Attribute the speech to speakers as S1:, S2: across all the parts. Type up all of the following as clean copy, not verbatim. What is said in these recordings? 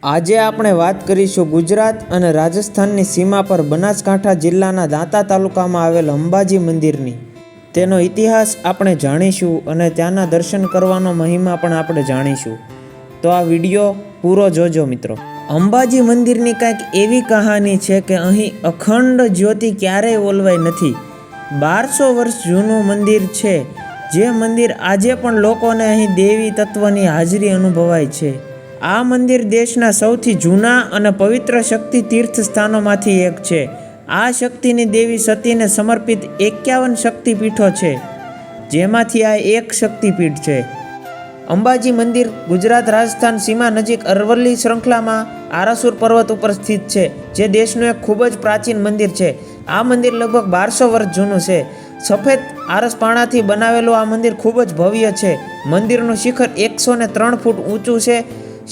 S1: આજે આપણે વાત કરીશું ગુજરાત અને રાજસ્થાનની સીમા પર બનાસકાંઠા જિલ્લાના દાંતા તાલુકામાં આવેલ અંબાજી મંદિરની. તેનો ઇતિહાસ આપણે જાણીશું અને ત્યાંના દર્શન કરવાનો મહિમા પણ આપણે જાણીશું. તો આ વિડીયો પૂરો જોજો મિત્રો. અંબાજી મંદિરની કંઈક એવી કહાની છે કે અહીં અખંડ જ્યોતિ ક્યારેય ઓલવાઈ નથી. 1200 વર્ષ જૂનું મંદિર છે, જે મંદિર આજે પણ લોકોને અહીં દેવી તત્વની હાજરી અનુભવાય છે. આ મંદિર દેશના સૌથી જૂના અને પવિત્ર શક્તિ તીર્થ સ્થાનોમાંથી એક છે. આ શક્તિની દેવી સતીને સમર્પિત 51 શક્તિપીઠો છે, જેમાંથી આ એક શક્તિપીઠ છે. અંબાજી મંદિર ગુજરાત રાજસ્થાન સીમા નજીક અરવલ્લી શૃંખલામાં આરાસુર પર્વત ઉપર સ્થિત છે, જે દેશનું એક ખૂબ જ પ્રાચીન મંદિર છે. આ મંદિર લગભગ 1200 વર્ષ જૂનું છે. સફેદ આરસપાણાથી બનાવેલું આ મંદિર ખૂબ જ ભવ્ય છે. મંદિરનું શિખર 103 ફૂટ ઊંચું છે.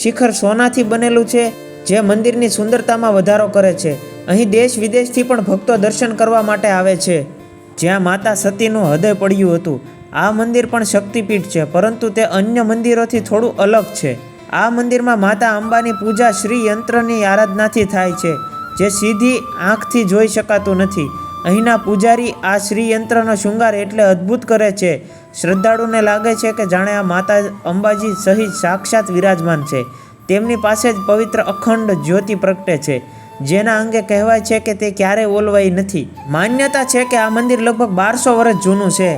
S1: શિખર સોનાથી બનેલું છે, જે મંદિરની સુંદરતામાં વધારો કરે છે. અહીં દેશ વિદેશથી પણ ભક્તો દર્શન કરવા માટે આવે છે. જ્યાં માતા સતીનું હૃદય પડ્યું હતું. આ મંદિર પણ શક્તિપીઠ છે, પરંતુ તે અન્ય મંદિરોથી થોડું અલગ છે. આ મંદિરમાં માતા અંબાની પૂજા શ્રી યંત્રની આરાધનાથી થાય છે, જે સીધી આંખથી જોઈ શકાતું નથી. અહીંના પૂજારી આ શ્રી યંત્રનો શૃંગાર એટલે અદ્ભુત કરે છે. શ્રદ્ધાળુને લાગે છે કે જાણે આ માતા અંબાજી સહિત સાક્ષાત વિરાજમાન છે. તેમની પાસે જ પવિત્ર અખંડ જ્યોતિ પ્રગટે છે, જેના અંગે કહેવાય છે કે તે ક્યારેય ઓલવાઈ નથી. માન્યતા છે કે આ મંદિર લગભગ 1200 વર્ષ જૂનું છે.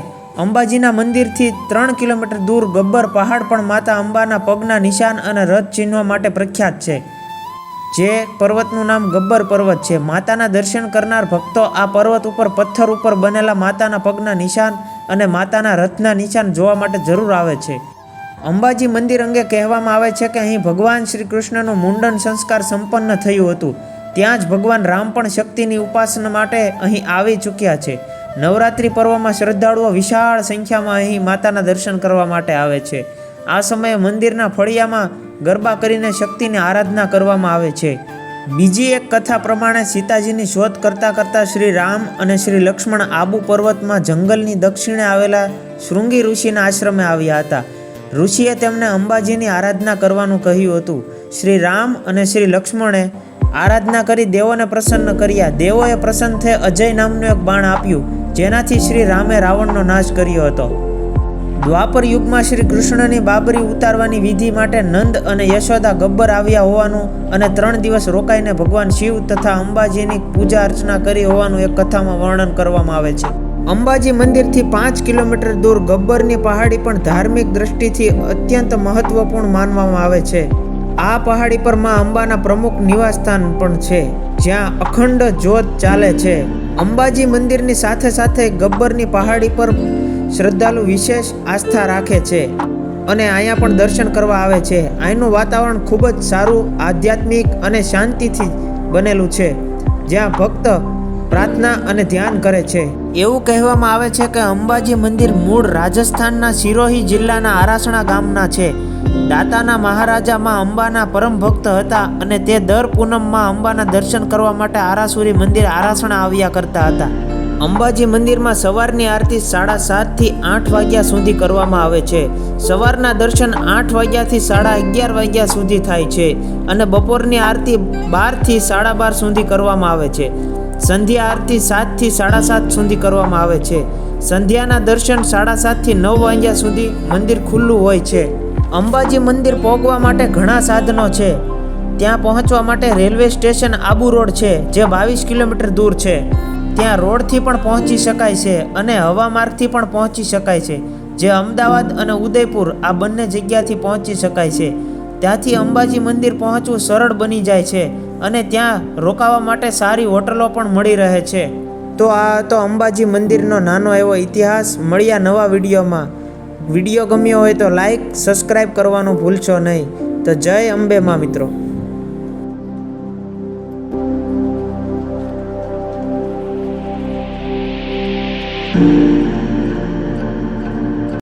S1: અંબાજીના મંદિરથી 3 કિલોમીટર દૂર ગબ્બર પહાડ પણ માતા અંબાના પગના નિશાન અને રથ ચિહ્નો માટે પ્રખ્યાત છે. જે પર્વતનું નામ ગબ્બર પર્વત છે. માતાના દર્શન કરનાર ભક્તો આ પર્વત ઉપર પથ્થર ઉપર બનેલા માતાના પગના નિશાન અને માતાના રથના નિશાન જોવા માટે જરૂર આવે છે. અંબાજી મંદિર અંગે કહેવામાં આવે છે કે અહીં ભગવાન શ્રી કૃષ્ણનું મુંડન સંસ્કાર સંપન્ન થયું હતું. ત્યાં જ ભગવાન રામ પણ શક્તિની ઉપાસના માટે અહીં આવી ચૂક્યા છે. નવરાત્રિ પર્વમાં શ્રદ્ધાળુઓ વિશાળ સંખ્યામાં અહીં માતાના દર્શન કરવા માટે આવે છે. આ સમયે મંદિરના ફળિયામાં ગરબા કરીને શક્તિની આરાધના કરવામાં આવે છે. બીજી એક કથા પ્રમાણે સીતાજીની શોધ કરતાં શ્રી રામ અને શ્રી લક્ષ્મણ આબુ પર્વતમાં જંગલની દક્ષિણે આવેલા શૃંગી ઋષિના આશ્રમે આવ્યા હતા. ઋષિએ તેમને અંબાજીની આરાધના કરવાનું કહ્યું હતું. શ્રી રામ અને શ્રી લક્ષ્મણે આરાધના કરી દેવોને પ્રસન્ન કર્યા. દેવોએ પ્રસન્ન થઈ અજય નામનું એક બાણ આપ્યું, જેનાથી શ્રી રામે રાવણનો નાશ કર્યો હતો. દ્વાપર યુગમાં શ્રી કૃષ્ણની બાબરી ઉતારવાની વિધિ માટે નંદ અને યશોદા ગબ્બર આવ્યા હોવાનું અને 3 દિવસ રોકાઈને ભગવાન શિવ તથા અંબાજીની પૂજા અર્ચના કરી હોવાનું એક કથામાં વર્ણન કરવામાં આવે છે. અંબાજી મંદિરથી 5 કિલોમીટર દૂર ગબ્બરની પહાડી પણ ધાર્મિક દ્રષ્ટિથી અત્યંત મહત્વપૂર્ણ માનવામાં આવે છે. આ પહાડી પર માં અંબાના પ્રમુખ નિવાસસ્થાન પણ છે, જ્યાં અખંડ જ્યોત ચાલે છે. અંબાજી મંદિરની સાથે સાથે ગબ્બરની પહાડી પર શ્રદ્ધાળુ વિશેષ આસ્થા રાખે છે અને અહીંયા પણ દર્શન કરવા આવે છે. અહીંનું વાતાવરણ ખૂબ જ સારું, આધ્યાત્મિક અને શાંતિથી બનેલું છે, જ્યાં ભક્ત પ્રાર્થના અને ધ્યાન કરે છે. એવું કહેવામાં આવે છે કે અંબાજી મંદિર મૂળ રાજસ્થાનના સિરોહી જિલ્લાના આરાસણા ગામના છે. દાતાના મહારાજા માં અંબાના પરમ ભક્ત હતા અને તે દર પૂનમમાં અંબાના દર્શન કરવા માટે આરાસુરી મંદિર આરાસણા આવ્યા કરતા હતા. અંબાજી મંદિરમાં સવારની આરતી 7:30 થી 8 વાગ્યા સુધી કરવામાં આવે છે. સવારના દર્શન 8 વાગ્યાથી 11:30 વાગ્યા સુધી થાય છે અને બપોરની આરતી 12 થી 12:30 સુધી કરવામાં આવે છે. સંધ્યા આરતી 7 થી 7:30 સુધી કરવામાં આવે છે. સંધ્યાના દર્શન 7:30 થી 9 વાગ્યા સુધી મંદિર ખુલ્લું હોય છે. અંબાજી મંદિર પહોંચવા માટે ઘણા સાધનો છે. ત્યાં પહોંચવા માટે રેલવે સ્ટેશન આબુ રોડ છે, જે 22 કિલોમીટર દૂર છે. ત્યાં રોડથી પણ પહોંચી શકાય છે અને હવા માર્ગથી પણ પહોંચી શકાય છે, જે અમદાવાદ અને ઉદયપુર આ બંને જગ્યાથી પહોંચી શકાય છે. ત્યાંથી અંબાજી મંદિર પહોંચવું સરળ બની જાય છે અને ત્યાં રોકાવા માટે સારી હોટલો પણ મળી રહે છે. તો આ તો અંબાજી મંદિરનો નાનો એવો ઇતિહાસ. મળ્યા નવા વિડીયોમાં. વિડીયો ગમ્યો હોય તો લાઈક, સબસ્ક્રાઈબ કરવાનું ભૂલશો નહીં. તો જય અંબે માં મિત્રો.